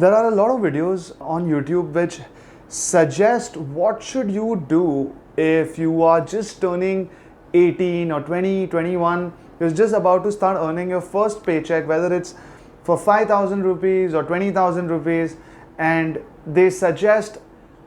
There are a lot of videos on YouTube which suggest what should you do if you are just turning 18 or 20, 21, you're just about to start earning your first paycheck, whether it's for 5,000 rupees or 20,000 rupees, and they suggest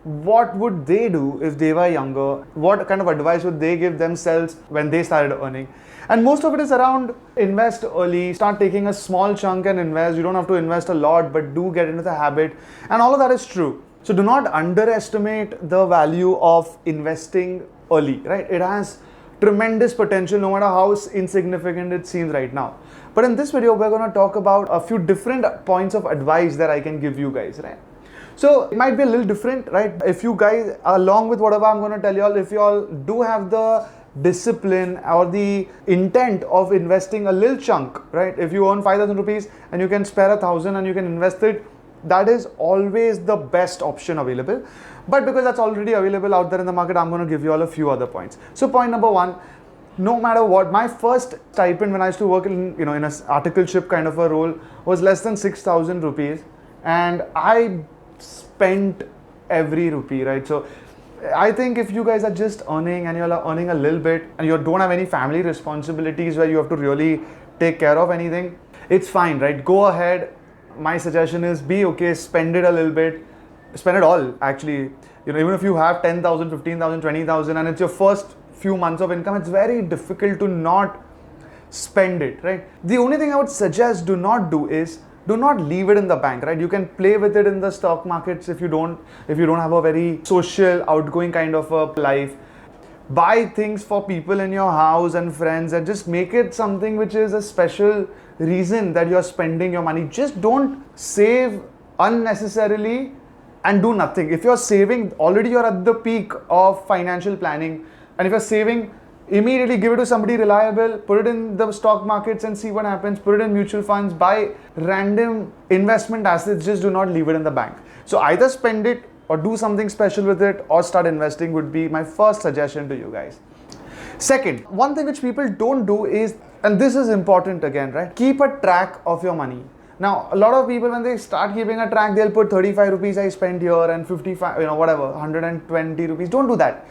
what would they do if they were younger, what kind of advice would they give themselves when they started earning. And most of it is around invest early, start taking a small chunk and invest. You don't have to invest a lot, but do get into the habit. And all of that is true. So do not underestimate the value of investing early, right? It has tremendous potential no matter how insignificant it seems right now. But in this video, we're going to talk about a few different points of advice that I can give you guys, right? So it might be a little different, right? If you guys, along with whatever I'm going to tell you all, if you all do have the discipline or the intent of investing a little chunk, right? If you earn 5,000 rupees and you can spare 1,000 and you can invest it, that is always the best option available. But because that's already available out there in the market, I'm going to give you all a few other points. So point number one, no matter what, my first stipend when I used to work in, in an articleship kind of a role was less than 6,000 rupees, and I spent every rupee, right? So I think if you guys are just earning and you're earning a little bit and you don't have any family responsibilities where you have to really take care of anything, it's fine, right? Go ahead. My suggestion is be okay, spend it a little bit, spend it all actually. Even if you have 10,000, 15,000, 20,000 and it's your first few months of income, it's very difficult to not spend it, right? The only thing I would suggest do not do is do not leave it in the bank, right? You can play with it in the stock markets if you don't have a very social, outgoing kind of a life. Buy things for people in your house and friends and just make it something which is a special reason that you're spending your money. Just don't save unnecessarily and do nothing. If you're saving, already you're at the peak of financial planning, and if you're saving, immediately give it to somebody reliable, put it in the stock markets and see what happens, put it in mutual funds, buy random investment assets, just do not leave it in the bank. So either spend it or do something special with it or start investing would be my first suggestion to you guys. Second, one thing which people don't do is, and this is important again, right? Keep a track of your money. Now, a lot of people, when they start keeping a track, they'll put 35 rupees I spent here and 55, whatever, 120 rupees. Don't do that.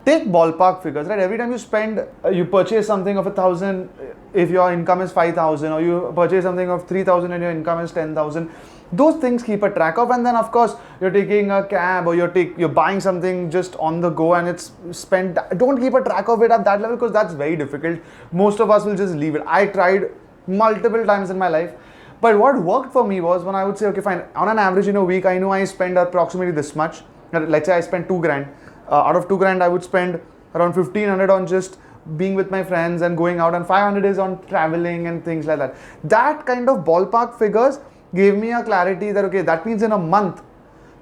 Take ballpark figures, right? Every time you spend, you purchase something of 1,000, if your income is 5,000, or you purchase something of 3,000 and your income is 10,000, those things keep a track of. And then of course, you're taking a cab or you're buying something just on the go and it's spent. Don't keep a track of it at that level because that's very difficult. Most of us will just leave it. I tried multiple times in my life. But what worked for me was when I would say, okay, fine, on an average in a week, I know I spend approximately this much. Let's say I spend 2 grand. Out of 2 grand, I would spend around 1,500 on just being with my friends and going out, and 500 is on traveling and things like that. That kind of ballpark figures gave me a clarity that, okay, that means in a month,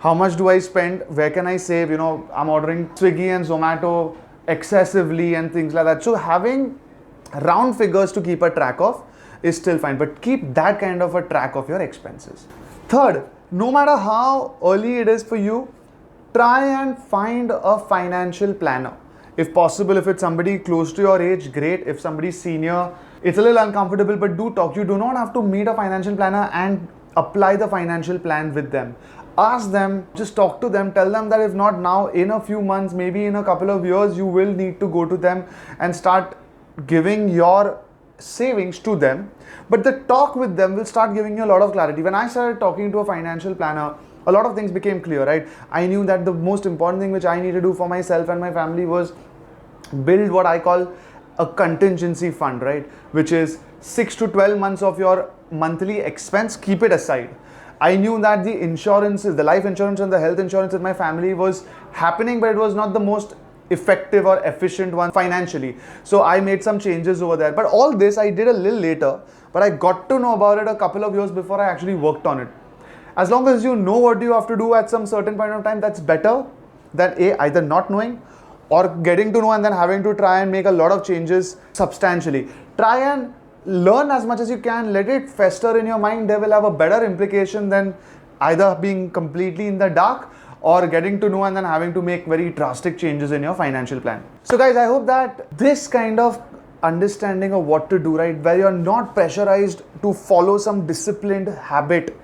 how much do I spend? Where can I save? I'm ordering Swiggy and Zomato excessively and things like that. So having round figures to keep a track of is still fine, but keep that kind of a track of your expenses. Third, no matter how early it is for you, try and find a financial planner. If possible, if it's somebody close to your age, great. If somebody's senior, it's a little uncomfortable, but do talk. You do not have to meet a financial planner and apply the financial plan with them. Ask them, just talk to them, tell them that if not now, in a few months, maybe in a couple of years, you will need to go to them and start giving your savings to them. But the talk with them will start giving you a lot of clarity. When I started talking to a financial planner, a lot of things became clear, right? I knew that the most important thing which I need to do for myself and my family was build what I call a contingency fund, right? Which is 6 to 12 months of your monthly expense, keep it aside. I knew that the insurances, the life insurance and the health insurance in my family was happening, but it was not the most effective or efficient one financially. So I made some changes over there. But all this I did a little later, but I got to know about it a couple of years before I actually worked on it. As long as you know what you have to do at some certain point of time, that's better than either not knowing or getting to know and then having to try and make a lot of changes substantially. Try and learn as much as you can, let it fester in your mind. They will have a better implication than either being completely in the dark or getting to know and then having to make very drastic changes in your financial plan. So guys, I hope that this kind of understanding of what to do, right, where you're not pressurized to follow some disciplined habit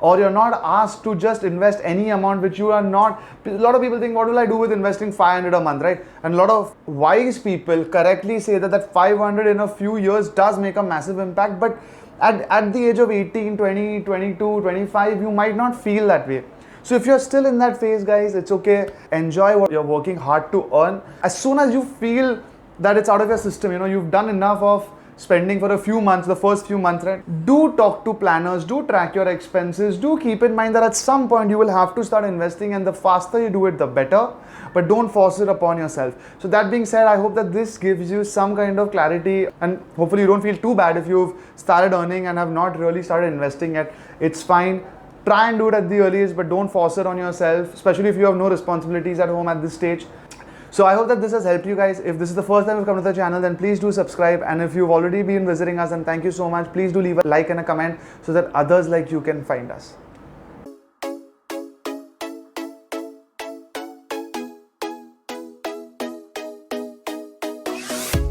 or you're not asked to just invest any amount which you are not. A lot of people think, what will I do with investing 500 a month, right? And a lot of wise people correctly say that 500 in a few years does make a massive impact, but at the age of 18, 20, 22, 25, you might not feel that way. So if you're still in that phase, guys, it's okay. Enjoy what you're working hard to earn. As soon as you feel that it's out of your system, you've done enough of spending for a few months, the first few months, right? Do talk to planners, do track your expenses, do keep in mind that at some point you will have to start investing, and the faster you do it, the better, but don't force it upon yourself. So that being said, I hope that this gives you some kind of clarity, and hopefully you don't feel too bad if you've started earning and have not really started investing yet. It's fine. Try and do it at the earliest, but don't force it on yourself, especially if you have no responsibilities at home at this stage. So I hope that this has helped you guys. If this is the first time you've come to the channel, then please do subscribe. And if you've already been visiting us, then thank you so much. Please do leave a like and a comment so that others like you can find us.